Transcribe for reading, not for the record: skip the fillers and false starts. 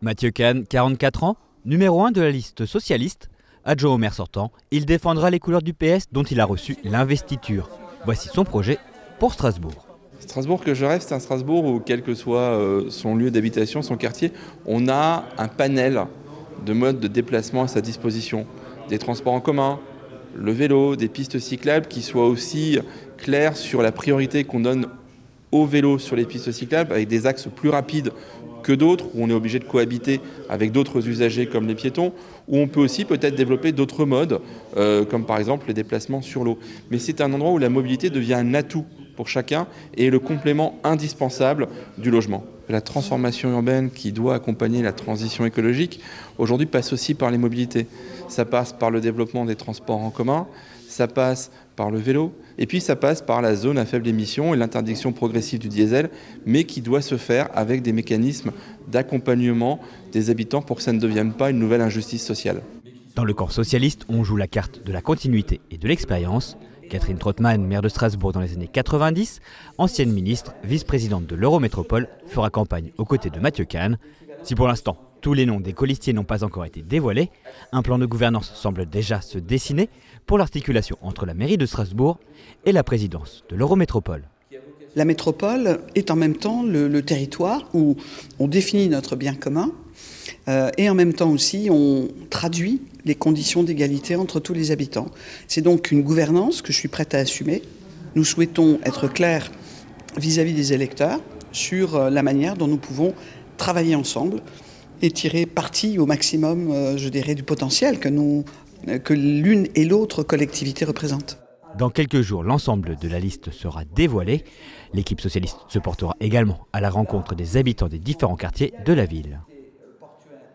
Mathieu Kahn, 44 ans, numéro 1 de la liste socialiste, adjoint au maire sortant, il défendra les couleurs du PS dont il a reçu l'investiture. Voici son projet pour Strasbourg. Strasbourg que je rêve, c'est un Strasbourg où, quel que soit son lieu d'habitation, son quartier, on a un panel de modes de déplacement à sa disposition. Des transports en commun, le vélo, des pistes cyclables qui soient aussi clairs sur la priorité qu'on donne au vélo sur les pistes cyclables, avec des axes plus rapides que d'autres, où on est obligé de cohabiter avec d'autres usagers comme les piétons, où on peut aussi peut-être développer d'autres modes, comme par exemple les déplacements sur l'eau. Mais c'est un endroit où la mobilité devient un atout pour chacun et le complément indispensable du logement. La transformation urbaine qui doit accompagner la transition écologique, aujourd'hui passe aussi par les mobilités. Ça passe par le développement des transports en commun, ça passe par le vélo, et puis ça passe par la zone à faible émission et l'interdiction progressive du diesel, mais qui doit se faire avec des mécanismes d'accompagnement des habitants pour que ça ne devienne pas une nouvelle injustice sociale. Dans le camp socialiste, on joue la carte de la continuité et de l'expérience. Catherine Trottmann, maire de Strasbourg dans les années 90, ancienne ministre, vice-présidente de l'Eurométropole, fera campagne aux côtés de Mathieu Kahn. Si pour l'instant, tous les noms des colistiers n'ont pas encore été dévoilés, un plan de gouvernance semble déjà se dessiner pour l'articulation entre la mairie de Strasbourg et la présidence de l'Eurométropole. La métropole est en même temps le territoire où on définit notre bien commun et en même temps aussi on traduit les conditions d'égalité entre tous les habitants. C'est donc une gouvernance que je suis prête à assumer. Nous souhaitons être clairs vis-à-vis des électeurs sur la manière dont nous pouvons travailler ensemble et tirer parti au maximum, je dirais, du potentiel que l'une et l'autre collectivité représentent. Dans quelques jours, l'ensemble de la liste sera dévoilé. L'équipe socialiste se portera également à la rencontre des habitants des différents quartiers de la ville.